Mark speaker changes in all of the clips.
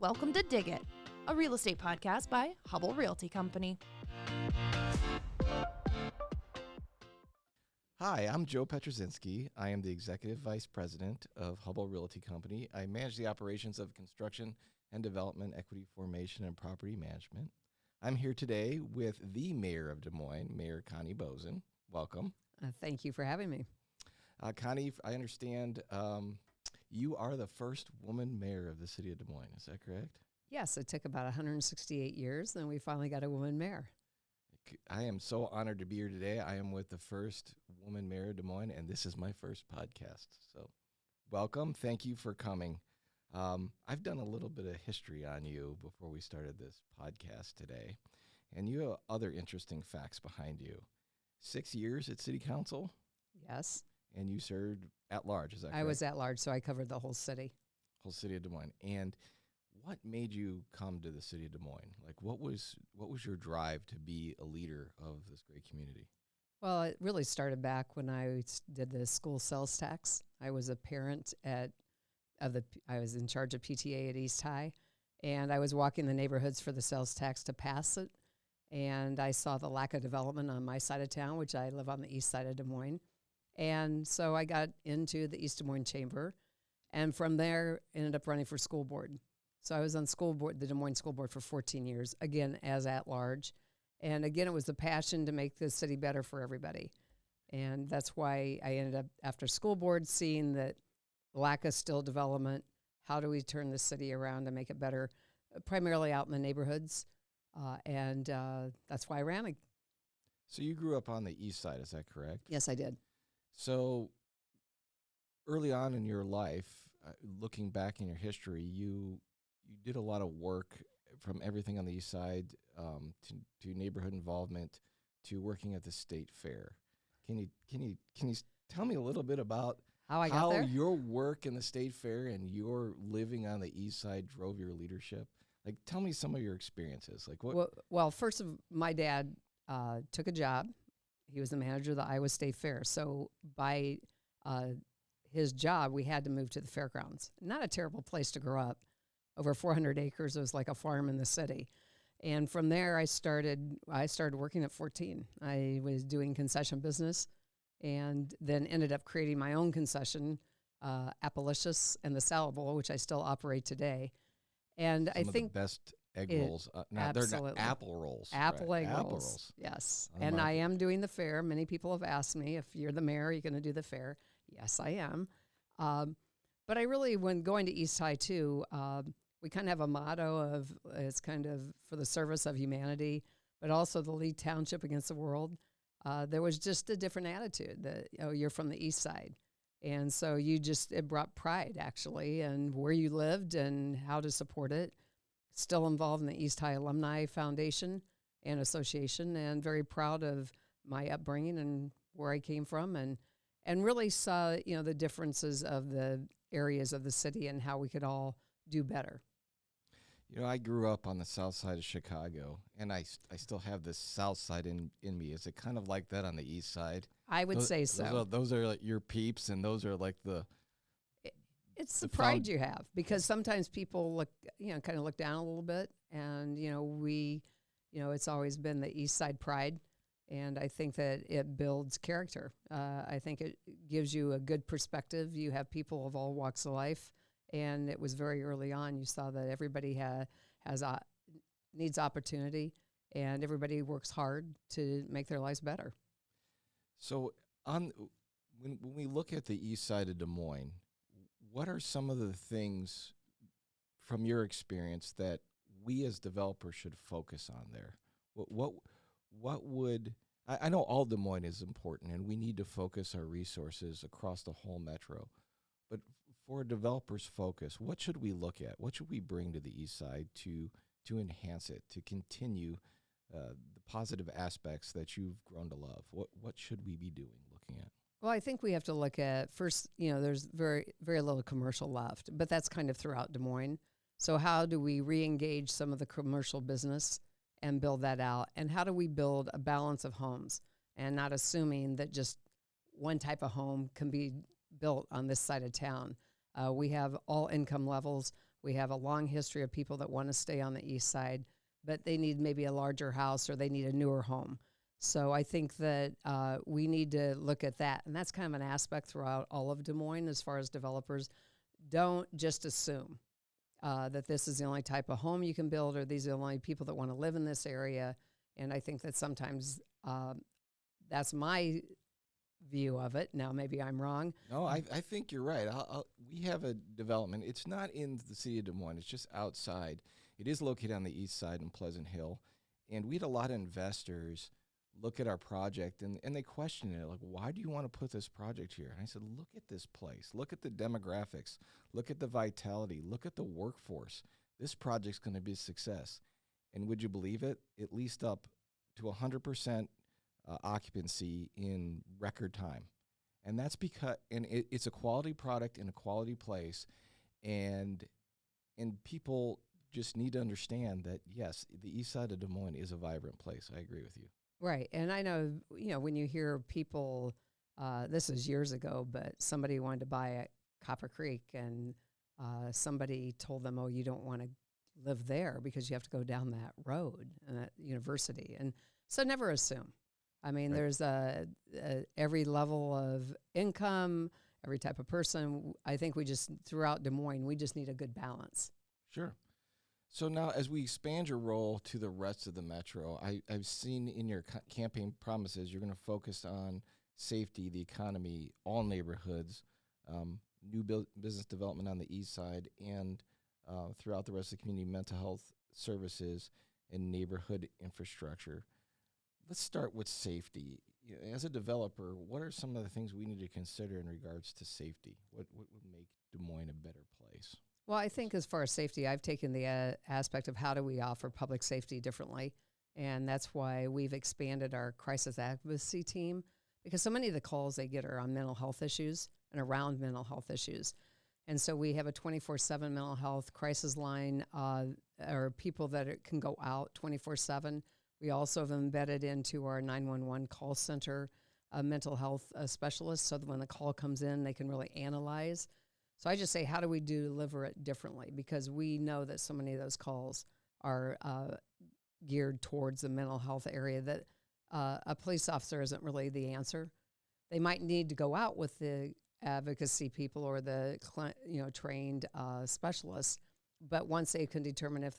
Speaker 1: Welcome to Dig It, a real estate podcast by Hubbell Realty Company.
Speaker 2: Hi, I'm Joe Pietruszynski. I am the Executive Vice President of Hubbell Realty Company. I manage the operations of construction and development, equity formation, and property management. I'm here today with the Mayor of Des Moines, Mayor Connie Boesen. Welcome.
Speaker 3: Thank you for having me.
Speaker 2: Connie, I understand you are the first woman mayor of the city of Des Moines. Is that correct?
Speaker 3: Yes, it took about 168 years, and we finally got a woman mayor.
Speaker 2: I am so honored to be here today. I am with the first woman mayor of Des Moines, and this is my first podcast. So welcome. Thank you for coming. I've done a little bit of history on you before we started this podcast today, and you have other interesting facts behind you. 6 years at city council?
Speaker 3: Yes.
Speaker 2: And you served at large, is that correct?
Speaker 3: I was at large, so I covered the whole city.
Speaker 2: Whole city of Des Moines. And what made you come to the city of Des Moines? Like, what was your drive to be a leader of this great community?
Speaker 3: Well, it really started back when I did the school sales tax. I was a parent I was in charge of PTA at East High, and I was walking the neighborhoods for the sales tax to pass it, and I saw the lack of development on my side of town, which I live on the east side of Des Moines. And so I got into the East Des Moines Chamber, and from there ended up running for school board. So I was on school board, the Des Moines School Board, for 14 years, again, as at large. And again, it was the passion to make the city better for everybody. And that's why I ended up, after school board, seeing that lack of still development, how do we turn the city around to make it better, primarily out in the neighborhoods. And that's why I ran.
Speaker 2: So you grew up on the east side, is that correct?
Speaker 3: Yes, I did.
Speaker 2: So early on in your life, looking back in your history, you did a lot of work from everything on the east side to neighborhood involvement to working at the state fair. Can you tell me a little bit about
Speaker 3: how
Speaker 2: your work in the state fair and your living on the east side drove your leadership? Like, tell me some of your experiences. Like what?
Speaker 3: Well, first, my dad took a job. He was the manager of the Iowa State Fair. So by his job, we had to move to the fairgrounds. Not a terrible place to grow up. Over 400 acres. It was like a farm in the city. And from there, I started working at 14. I was doing concession business and then ended up creating my own concession, Appalicious and the Salad Bowl, which I still operate today. And
Speaker 2: Some
Speaker 3: I
Speaker 2: of
Speaker 3: think
Speaker 2: the best egg rolls. They're not apple rolls.
Speaker 3: Apple
Speaker 2: right?
Speaker 3: egg
Speaker 2: apple
Speaker 3: rolls. Yes. And I am doing the fair. Many people have asked me, if you're the mayor, are you going to do the fair? Yes, I am. But I really, when going to East High too, we kind of have a motto of it's kind of for the service of humanity, but also the lead township against the world. There was just a different attitude that, you're from the east side. And so it brought pride actually, and where you lived and how to support it. Still involved in the East High Alumni Foundation and Association, and very proud of my upbringing and where I came from, and really saw, the differences of the areas of the city and how we could all do better.
Speaker 2: I grew up on the south side of Chicago, and I still have this south side in me. Is it kind of like that on the east side?
Speaker 3: I would say so.
Speaker 2: Those are like your peeps, and those are like
Speaker 3: it's the pride you have, because sometimes people look, kind of look down a little bit, and, it's always been the east side pride, and I think that it builds character. I think it gives you a good perspective. You have people of all walks of life. And it was very early on. You saw that everybody needs opportunity, and everybody works hard to make their lives better.
Speaker 2: So, when we look at the east side of Des Moines, what are some of the things from your experience that we as developers should focus on there? What would I know all Des Moines is important, and we need to focus our resources across the whole metro, but for a developer's focus, what should we look at? What should we bring to the east side to enhance it, to continue the positive aspects that you've grown to love? What should we be doing, looking at?
Speaker 3: Well, I think we have to look at first, there's very, very little commercial left, but that's kind of throughout Des Moines. So how do we re-engage some of the commercial business and build that out? And how do we build a balance of homes and not assuming that just one type of home can be built on this side of town? We have all income levels. We have a long history of people that want to stay on the east side, but they need maybe a larger house or they need a newer home. So I think that we need to look at that. And that's kind of an aspect throughout all of Des Moines as far as developers. Don't just assume that this is the only type of home you can build or these are the only people that want to live in this area. And I think that sometimes that's my view of it. Now, maybe I'm wrong.
Speaker 2: No, I think you're right. We have a development. It's not in the city of Des Moines. It's just outside. It is located on the east side in Pleasant Hill. And we had a lot of investors look at our project, and they question it, like, why do you want to put this project here? And I said, look at this place. Look at the demographics. Look at the vitality. Look at the workforce. This project's going to be a success. And would you believe it? It leased up to 100% occupancy in record time. And that's because it's a quality product in a quality place, and people just need to understand that, yes, the east side of Des Moines is a vibrant place. I agree with you.
Speaker 3: Right. And I know, when you hear people, this is years ago, but somebody wanted to buy at Copper Creek and somebody told them, oh, you don't want to live there because you have to go down that road and that university. And so never assume. I mean,
Speaker 2: Right.
Speaker 3: there's every level of income, every type of person. I think we just, throughout Des Moines, we just need a good balance.
Speaker 2: Sure. So now, as we expand your role to the rest of the metro, I've seen in your campaign promises you're going to focus on safety, the economy, all neighborhoods, new business development on the east side, and throughout the rest of the community, mental health services and neighborhood infrastructure. Let's start with safety. As a developer, what are some of the things we need to consider in regards to safety? What would make Des Moines a better place?
Speaker 3: Well, I think as far as safety, I've taken the aspect of how do we offer public safety differently. And that's why we've expanded our crisis advocacy team, because so many of the calls they get are on mental health issues and around mental health issues. And so we have a 24/7 mental health crisis line, or people that can go out 24/7. We also have embedded into our 911 call center a mental health specialist, so that when the call comes in, they can really analyze. So I just say, how do we deliver it differently? Because we know that so many of those calls are geared towards the mental health area that a police officer isn't really the answer. They might need to go out with the advocacy people or the trained specialists, but once they can determine if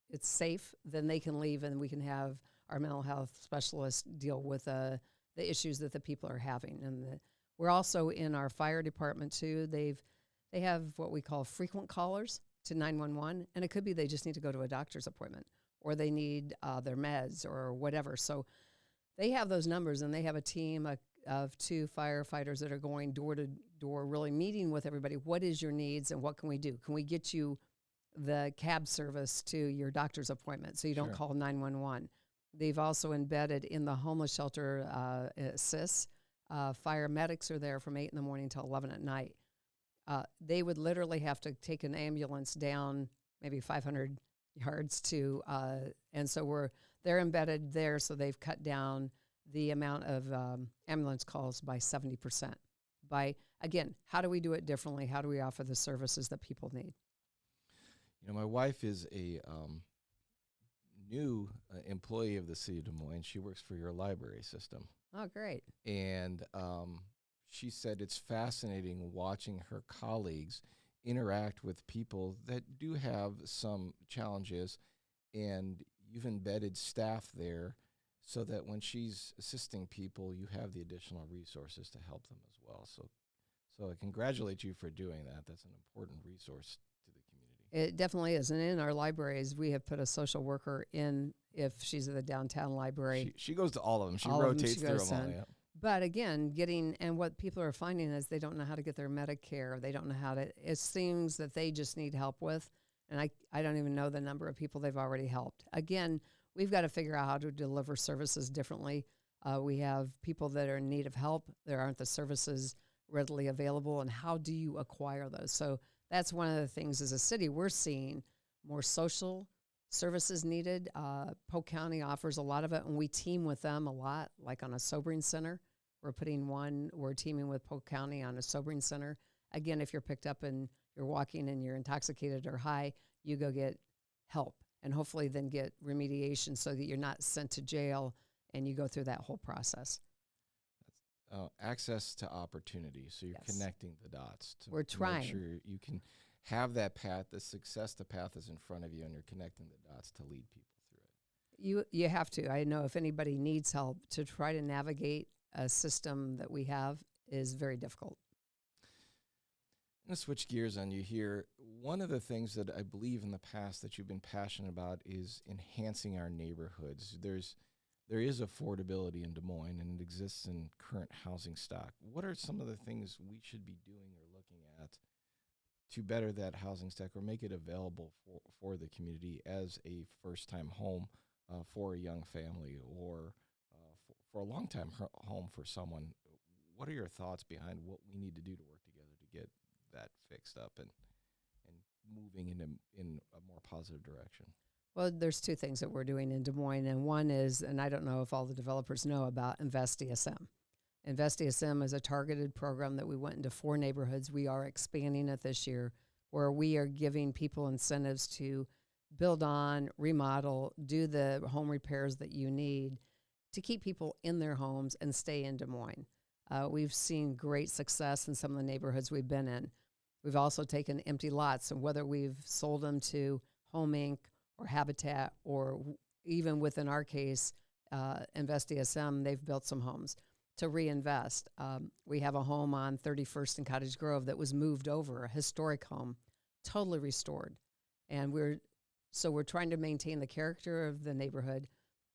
Speaker 3: it's safe, then they can leave and we can have our mental health specialists deal with the issues that the people are having. And we're also in our fire department too. They have what we call frequent callers to 911, and it could be they just need to go to a doctor's appointment or they need their meds or whatever. So they have those numbers, and they have a team of 2 firefighters that are going door to door, really meeting with everybody. What is your needs and what can we do? Can we get you the cab service to your doctor's appointment so you don't
Speaker 2: Sure.
Speaker 3: call 911? They've also embedded in the homeless shelter assists. Fire medics are there from 8 in the morning till 11 at night. They would literally have to take an ambulance down maybe 500 yards to, and so they're embedded there, so they've cut down the amount of ambulance calls by 70%. By, again, how do we do it differently? How do we offer the services that people need?
Speaker 2: My wife is a new employee of the city of Des Moines. She works for your library system.
Speaker 3: Oh, great.
Speaker 2: And she said it's fascinating watching her colleagues interact with people that do have some challenges, and you've embedded staff there so that when she's assisting people, you have the additional resources to help them as well. So I congratulate you for doing that. That's an important resource to the community.
Speaker 3: It definitely is. And in our libraries, we have put a social worker in if she's at the downtown library.
Speaker 2: She goes to all of them. She
Speaker 3: All of them
Speaker 2: rotates
Speaker 3: she
Speaker 2: through
Speaker 3: goes
Speaker 2: them all.
Speaker 3: in.
Speaker 2: Yeah.
Speaker 3: But again, and what people are finding is they don't know how to get their Medicare. They don't know how to, it's things that they just need help with. And I don't even know the number of people they've already helped. Again, we've got to figure out how to deliver services differently. We have people that are in need of help. There aren't the services readily available. And how do you acquire those? So that's one of the things as a city we're seeing more social services needed. Polk County offers a lot of it, and we team with them a lot, like on a sobering center. We're teaming with Polk County on a sobering center. Again, if you're picked up and you're walking and you're intoxicated or high, you go get help and hopefully then get remediation so that you're not sent to jail and you go through that whole process.
Speaker 2: Access to opportunity. So you're
Speaker 3: Yes.
Speaker 2: connecting the dots.
Speaker 3: We're
Speaker 2: to
Speaker 3: trying.
Speaker 2: make sure you can have that path, the success, the path is in front of you, and you're connecting the dots to lead people through it.
Speaker 3: You have to. I know if anybody needs help to try to navigate a system that we have is very difficult.
Speaker 2: I'm going to switch gears on you here. One of the things that I believe in the past that you've been passionate about is enhancing our neighborhoods. There is affordability in Des Moines, and it exists in current housing stock. What are some of the things we should be doing or looking at to better that housing stock or make it available for the community as a first-time home for a young family or for a long-time home for someone? What are your thoughts behind what we need to do to work together to get that fixed up and moving in a more positive direction?
Speaker 3: Well, there's two things that we're doing in Des Moines, and one is, and I don't know if all the developers know about Invest DSM. Invest DSM is a targeted program that we went into 4 neighborhoods. We are expanding it this year, where we are giving people incentives to build on, remodel, do the home repairs that you need to keep people in their homes and stay in Des Moines. We've seen great success in some of the neighborhoods we've been in. We've also taken empty lots, and whether we've sold them to Home Inc. or Habitat, or even within our case, Invest DSM, they've built some homes to reinvest. We have a home on 31st and Cottage Grove that was moved over, a historic home, totally restored. And we're trying to maintain the character of the neighborhood,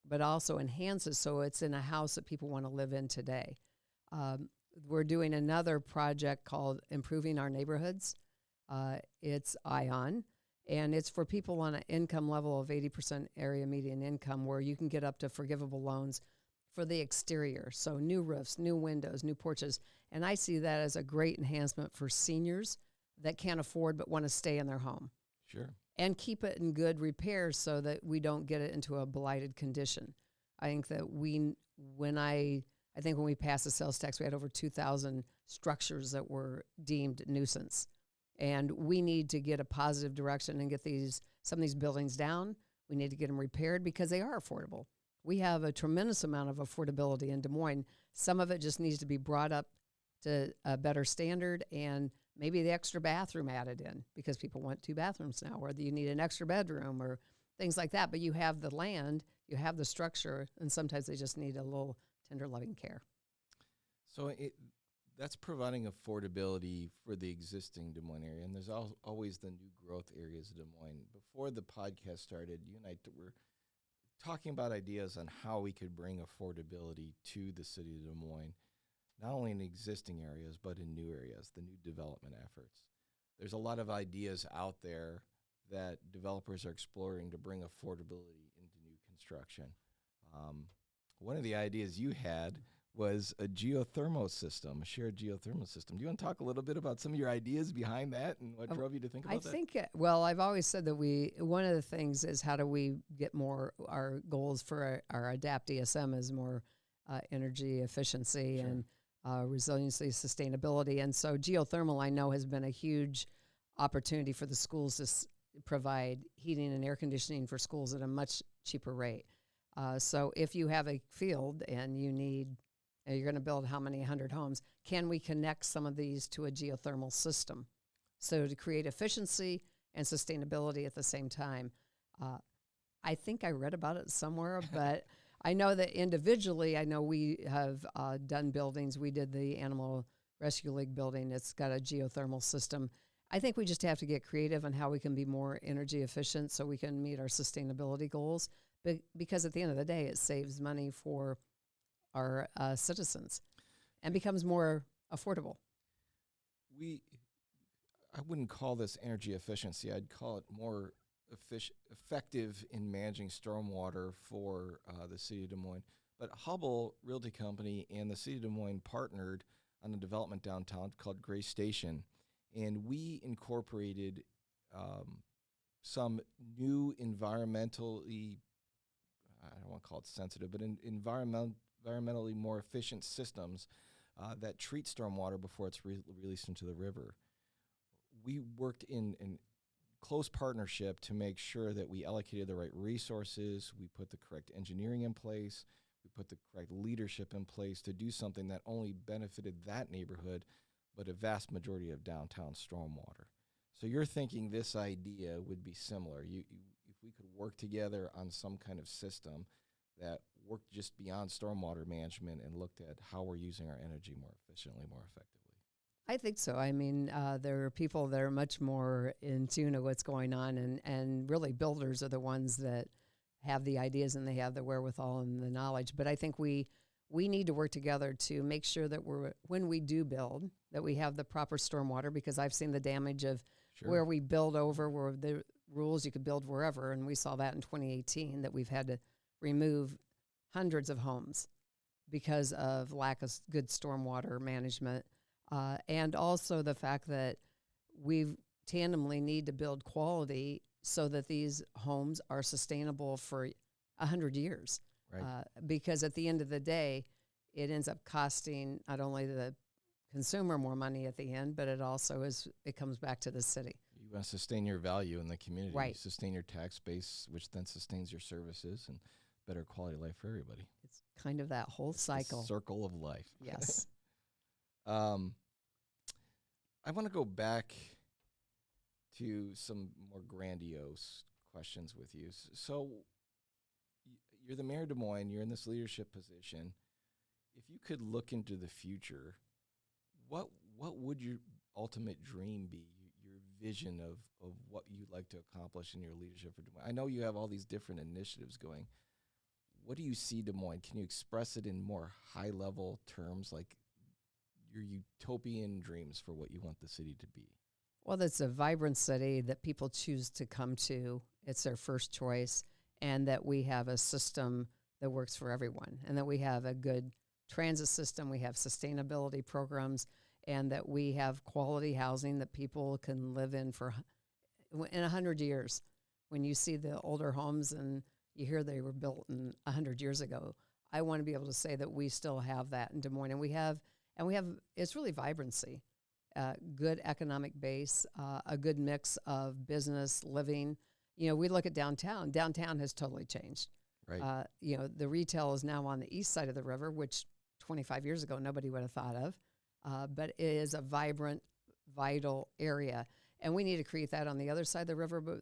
Speaker 3: but also enhance it so it's in a house that people want to live in today. We're doing another project called Improving Our Neighborhoods. It's ION. And it's for people on an income level of 80% area median income, where you can get up to forgivable loans for the exterior. So new roofs, new windows, new porches. And I see that as a great enhancement for seniors that can't afford but want to stay in their home.
Speaker 2: Sure.
Speaker 3: And keep it in good repair so that we don't get it into a blighted condition. I think that when we passed the sales tax, we had over 2,000 structures that were deemed nuisance. And we need to get a positive direction and get some of these buildings down. We need to get them repaired because they are affordable. We have a tremendous amount of affordability in Des Moines. Some of it just needs to be brought up to a better standard, and maybe the extra bathroom added in because people want 2 bathrooms now, or you need an extra bedroom or things like that. But you have the land, you have the structure, and sometimes they just need a little tender loving care.
Speaker 2: So that's providing affordability for the existing Des Moines area, and there's always the new growth areas of Des Moines. Before the podcast started, you and I were talking about ideas on how we could bring affordability to the city of Des Moines, not only in existing areas, but in new areas, the new development efforts. There's a lot of ideas out there that developers are exploring to bring affordability into new construction. One of the ideas you had was a geothermal system, a shared geothermal system. Do you want to talk a little bit about some of your ideas behind that and what drove you to think about that?
Speaker 3: I've always said that one of the things is how do we get more, our goals for our Adapt DSM is more energy efficiency
Speaker 2: Sure.
Speaker 3: and resiliency, sustainability. And so geothermal, I know, has been a huge opportunity for the schools to provide heating and air conditioning for schools at a much cheaper rate. So if you have a field and you're going to build how many 100 homes, can we connect some of these to a geothermal system? So to create efficiency and sustainability at the same time. I think I read about it somewhere, but I know that individually, we have done buildings. We did the Animal Rescue League building. It's got a geothermal system. I think we just have to get creative on how we can be more energy efficient so we can meet our sustainability goals. Because at the end of the day, it saves money for our citizens and becomes more affordable.
Speaker 2: I wouldn't call this energy efficiency. I'd call it more effective in managing stormwater for the city of Des Moines. But Hubbell Realty Company and the city of Des Moines partnered on a development downtown called Gray Station, and we incorporated some new environmentally, I don't want to call it sensitive, but environmentally more efficient systems that treat stormwater before it's released into the river. we worked in close partnership to make sure that we allocated the right resources, we put the correct engineering in place, we put the correct leadership in place to do something that only benefited that neighborhood, but a vast majority of downtown stormwater. So you're thinking this idea would be similar. If we could work together on some kind of system that worked just beyond stormwater management and looked at how we're using our energy more efficiently, more effectively.
Speaker 3: I think so. I mean, there are people that are much more in tune of what's going on, and really builders are the ones that have the ideas and they have the wherewithal and the knowledge. But I think we need to work together to make sure that when we do build, that we have the proper stormwater, because I've seen the damage of where we build over, where the rules you could build wherever, and we saw that in 2018, that we've had to remove hundreds of homes because of lack of good stormwater management. And also the fact that we tandemly need to build quality so that these homes are sustainable for 100 years.
Speaker 2: Right.
Speaker 3: Because at the end of the day, it ends up costing not only the consumer more money at the end, but it comes back to the city.
Speaker 2: You want to sustain your value in the community,
Speaker 3: right.
Speaker 2: Sustain your tax base, which then sustains your services and better quality of life for everybody.
Speaker 3: It's kind of that whole cycle.
Speaker 2: The circle of life.
Speaker 3: Yes.
Speaker 2: I want to go back to some more grandiose questions with you. So you're the mayor of Des Moines, you're in this leadership position. If you could look into the future, what would your ultimate dream be, your vision of what you'd like to accomplish in your leadership for Des Moines? I know you have all these different initiatives going. What do you see Des Moines? Can you express it in more high-level terms, like your utopian dreams for what you want the city to be?
Speaker 3: Well, it's a vibrant city that people choose to come to. It's their first choice, and that we have a system that works for everyone, and that we have a good transit system, we have sustainability programs, and that we have quality housing that people can live in in 100 years. When you see the older homes and you hear they were built 100 years ago, I want to be able to say that we still have that in Des Moines, and we have, it's really vibrancy, good economic base, a good mix of business, living. You know, we look at downtown. Downtown has totally changed.
Speaker 2: Right.
Speaker 3: The retail is now on the east side of the river, which 25 years ago nobody would have thought of, but it is a vibrant, vital area, and we need to create that on the other side of the river. But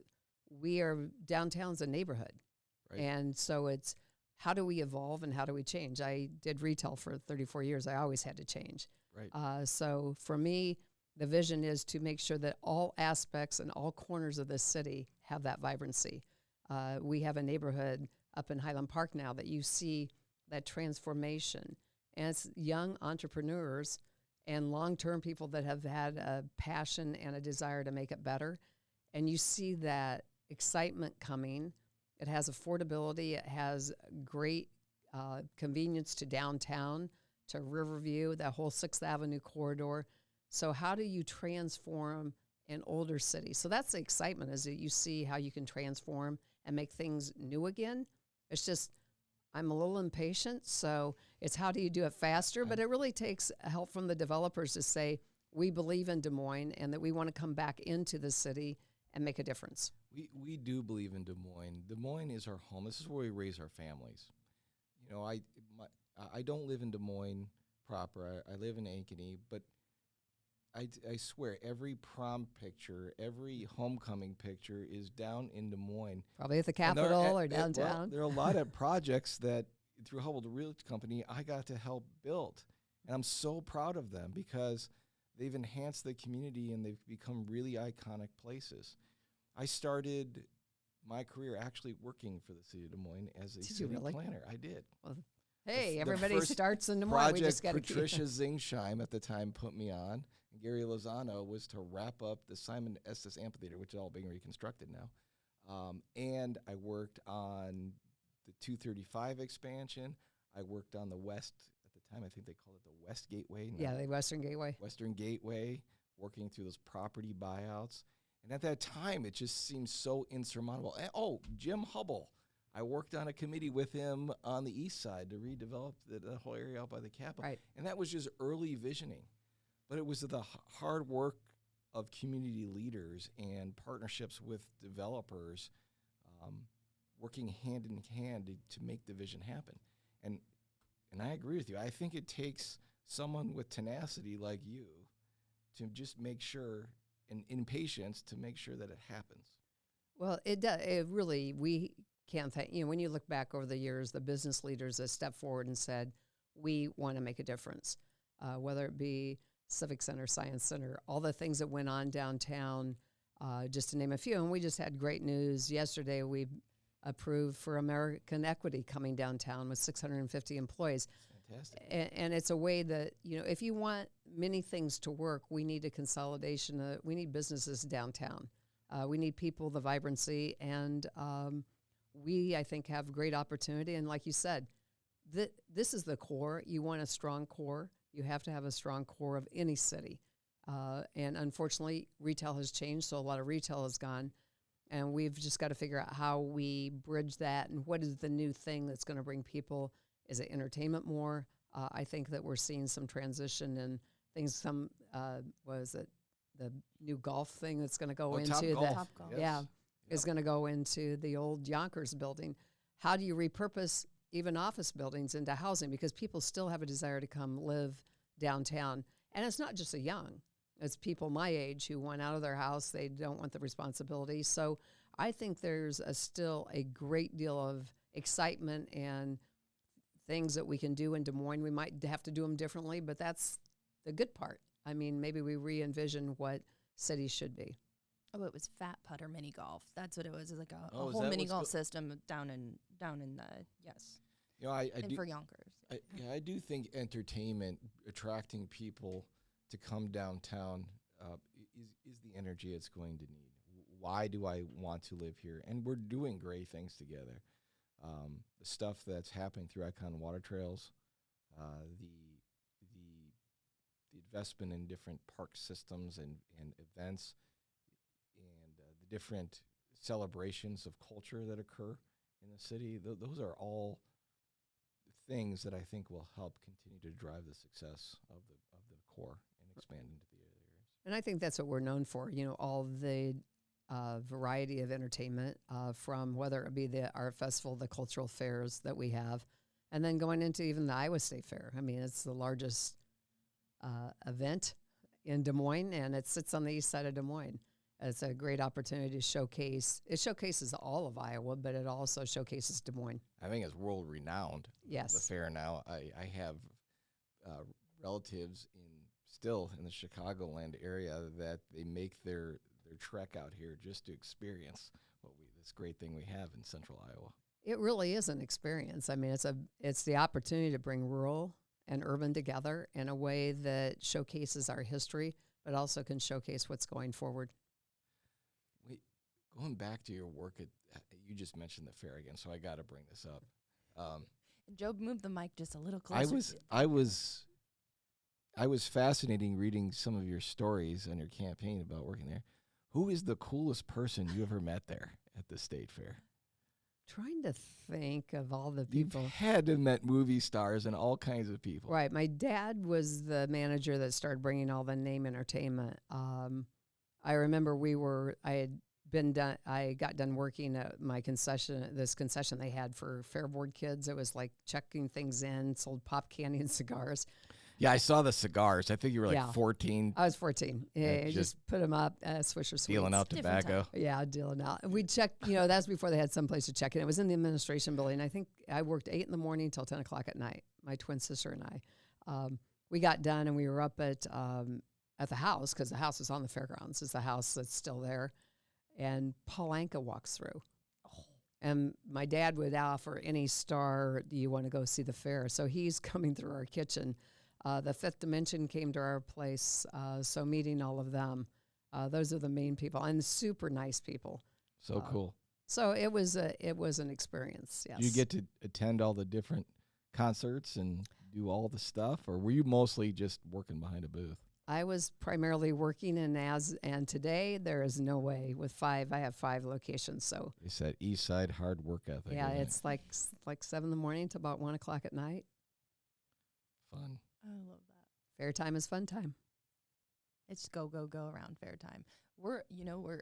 Speaker 3: downtown's a neighborhood, right. And so it's, how do we evolve and how do we change? I did retail for 34 years. I always had to change.
Speaker 2: Right.
Speaker 3: So for me, the vision is to make sure that all aspects and all corners of this city have that vibrancy. We have a neighborhood up in Highland Park now that you see that transformation. And it's young entrepreneurs and long-term people that have had a passion and a desire to make it better. And you see that excitement coming. It has affordability. It has great convenience to downtown, to Riverview, that whole 6th Avenue corridor. So how do you transform an older city? So that's the excitement, is that you see how you can transform and make things new again. It's just, I'm a little impatient, so it's how do you do it faster? But it really takes help from the developers to say, we believe in Des Moines and that we want to come back into the city and make a difference.
Speaker 2: We do believe in Des Moines. Des Moines is our home. This is where we raise our families. You know, I don't live in Des Moines proper. I live in Ankeny, but I swear every prom picture, every homecoming picture is down in Des Moines.
Speaker 3: Probably at the Capitol or downtown.
Speaker 2: Well, there are a lot of projects that through Hubbell, the real company, I got to help build. And I'm so proud of them because they've enhanced the community and they've become really iconic places. I started my career actually working for the city of Des Moines as a city planner. I did.
Speaker 3: Well, hey, everybody starts in Des Moines. We just got to keep
Speaker 2: Patricia Zingsheim at the time put me on. And Gary Lozano was to wrap up the Simon Estes Amphitheater, which is all being reconstructed now. And I worked on the 235 expansion. I worked on the west, at the time I think they called it the West Gateway.
Speaker 3: Yeah, the Western Gateway.
Speaker 2: Western Gateway, working through those property buyouts. And at that time, it just seemed so insurmountable. And, Jim Hubbell. I worked on a committee with him on the east side to redevelop the whole area out by the Capitol.
Speaker 3: Right.
Speaker 2: And that was just early visioning. But it was the hard work of community leaders and partnerships with developers, working hand in hand to make the vision happen. And I agree with you. I think it takes someone with tenacity like you to just make sure, and in patience to make sure that it happens.
Speaker 3: Well, it does. It really, we can't thank, when you look back over the years, the business leaders that stepped forward and said, we want to make a difference, whether it be Civic Center, Science Center, all the things that went on downtown, just to name a few. And we just had great news. Yesterday, we approved for American Equity coming downtown with 650 employees.
Speaker 2: Fantastic.
Speaker 3: And it's a way that, if you want many things to work, we need a consolidation. We need businesses downtown. We need people, the vibrancy, and we, I think, have great opportunity. And like you said, this is the core. You want a strong core. You have to have a strong core of any city. And unfortunately, retail has changed, so a lot of retail has gone. And we've just got to figure out how we bridge that and what is the new thing that's going to bring people. Is it entertainment more? I think that we're seeing some transition and things. The new golf thing that's going to go into
Speaker 1: Top golf.
Speaker 3: is going to go into the old Yonkers building. How do you repurpose even office buildings into housing? Because people still have a desire to come live downtown. And it's not just the young. It's people my age who want out of their house. They don't want the responsibility. So I think there's still a great deal of excitement and things that we can do in Des Moines. We might have to do them differently, but that's the good part. I mean, maybe we re-envision what cities should be.
Speaker 1: Oh, it was fat putter mini golf. That's what it was. It was like a
Speaker 2: Oh, is
Speaker 1: whole
Speaker 2: that
Speaker 1: mini
Speaker 2: what's
Speaker 1: golf system down in the yes.
Speaker 2: I
Speaker 1: And
Speaker 2: do.
Speaker 1: for Yonkers.
Speaker 2: I do think entertainment, attracting people to come downtown, is the energy it's going to need. Why do I want to live here? And we're doing great things together. The stuff that's happening through Icon Water Trails, the investment in different park systems and events, and the different celebrations of culture that occur in the city. Those are all things that I think will help continue to drive the success of the core and expand into the other areas.
Speaker 3: And I think that's what we're known for, all the variety of entertainment, from whether it be the art festival, the cultural fairs that we have, and then going into even the Iowa State Fair. I mean, it's the largest event in Des Moines, and it sits on the east side of Des Moines. It's a great opportunity to showcase. It showcases all of Iowa, but it also showcases Des Moines.
Speaker 2: I think it's world renowned.
Speaker 3: Yes.
Speaker 2: The fair now. I have relatives still in the Chicagoland area that they make their trek out here just to experience this great thing we have in central Iowa.
Speaker 3: It really is an experience. I mean, it's the opportunity to bring rural and urban together in a way that showcases our history, but also can showcase what's going forward.
Speaker 2: Wait, going back to your work you just mentioned the fair again, so I got to bring this up.
Speaker 1: Joe, move the mic just a little closer.
Speaker 2: I was fascinating reading some of your stories on your campaign about working there. Who is the coolest person you ever met there at the state fair?
Speaker 3: Trying to think of all the people.
Speaker 2: You've had to met movie stars and all kinds of people.
Speaker 3: Right. My dad was the manager that started bringing all the name entertainment. I remember I got done working at my this concession they had for Fair Board kids. It was like checking things in, sold pop candy and cigars.
Speaker 2: Yeah, I saw the cigars. I think you were like 14.
Speaker 3: I was 14. Yeah, just put them up, Swisher Sweets.
Speaker 2: Dealing out tobacco.
Speaker 3: Yeah, dealing out. And we checked, that's before they had some place to check in. It was in the administration building. I think I worked 8 in the morning till 10 o'clock at night, my twin sister and I. We got done and we were up at the house, because the house is on the fairgrounds. It's the house that's still there. And Paul Anka walks through. And my dad would offer any star, do you want to go see the fair? So he's coming through our kitchen. The Fifth Dimension came to our place, so meeting all of them. Those are the main people, and super nice people.
Speaker 2: So cool.
Speaker 3: So it was an experience, yes.
Speaker 2: Did you get to attend all the different concerts and do all the stuff, or were you mostly just working behind a booth?
Speaker 3: I was primarily working, and today there is no way with I have 5 locations. So
Speaker 2: it's that East Side hard work ethic.
Speaker 3: Yeah, it's like 7 in the morning to about 1 o'clock at night.
Speaker 2: Fun.
Speaker 1: I love that.
Speaker 3: Fair time is fun time.
Speaker 1: It's go around fair time.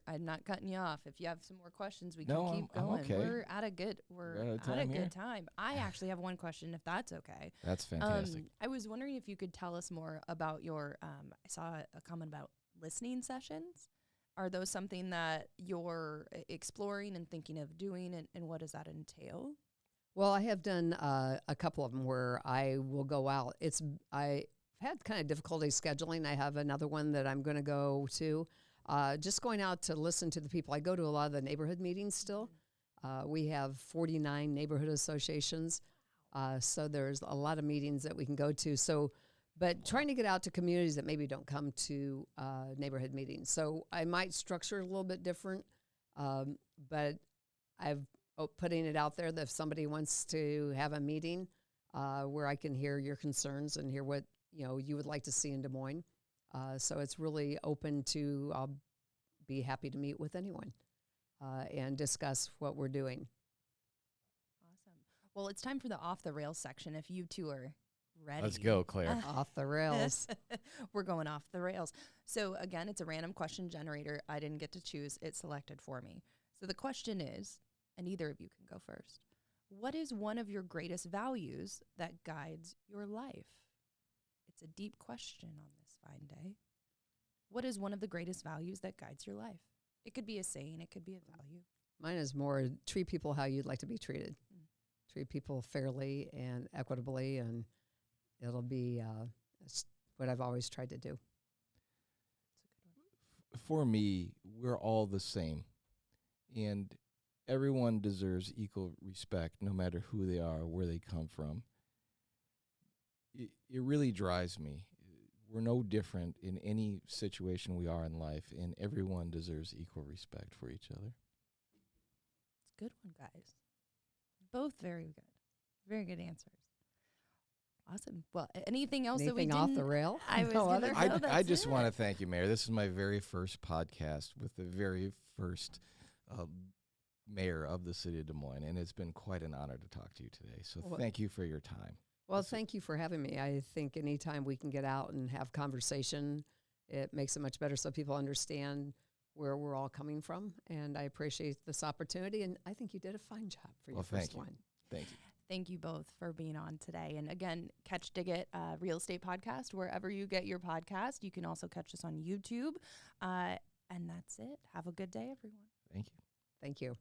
Speaker 1: I'm not cutting you off. If you have some more questions, we
Speaker 2: No,
Speaker 1: can keep
Speaker 2: I'm
Speaker 1: going.
Speaker 2: okay.
Speaker 1: We're at a good
Speaker 2: here?
Speaker 1: time. I actually have one question, if that's okay.
Speaker 2: That's fantastic.
Speaker 1: I was wondering if you could tell us more about your, I saw a comment about listening sessions. Are those something that you're exploring and thinking of doing, and what does that entail?
Speaker 3: Well, I have done a couple of them where I will go out. I've had kind of difficulty scheduling. I have another one that I'm going to go to. Just going out to listen to the people. I go to a lot of the neighborhood meetings still. We have 49 neighborhood associations, so there's a lot of meetings that we can go to. But trying to get out to communities that maybe don't come to neighborhood meetings. So I might structure it a little bit different, but I've putting it out there that if somebody wants to have a meeting where I can hear your concerns and hear what you would like to see in Des Moines. So it's really open to, I'll be happy to meet with anyone and discuss what we're doing.
Speaker 1: Awesome. Well, it's time for the off the rails section. If you two are ready.
Speaker 2: Let's go, Claire.
Speaker 3: Off the rails.
Speaker 1: We're going off the rails. So again, it's a random question generator. I didn't get to choose. It selected for me. So the question is, and either of you can go first, what is one of your greatest values that guides your life? It's a deep question on this fine day. What is one of the greatest values that guides your life? It could be a saying. It could be a value.
Speaker 3: Mine is more treat people how you'd like to be treated. Treat people fairly and equitably, and it'll be what I've always tried to do.
Speaker 2: For me, we're all the same. And everyone deserves equal respect, no matter who they are or where they come from. It really drives me. We're no different in any situation we are in life, and everyone deserves equal respect for each other.
Speaker 1: It's a good one, guys. Both very good. Very good answers. Awesome. Well, anything else that we didn't?
Speaker 3: Off the rail?
Speaker 1: I was
Speaker 2: I just want to thank you, Mayor. This is my very first podcast with the very first mayor of the city of Des Moines, and it's been quite an honor to talk to you today. So thank you for your time.
Speaker 3: Well, thank you for having me. I think anytime we can get out and have conversation, it makes it much better so people understand where we're all coming from. And I appreciate this opportunity, and I think you did a fine job for your first one.
Speaker 2: Thank you.
Speaker 1: Thank you both for being on today. And again, catch Dig It Real Estate Podcast wherever you get your podcast. You can also catch us on YouTube. And that's it. Have a good day, everyone.
Speaker 2: Thank you.
Speaker 3: Thank you.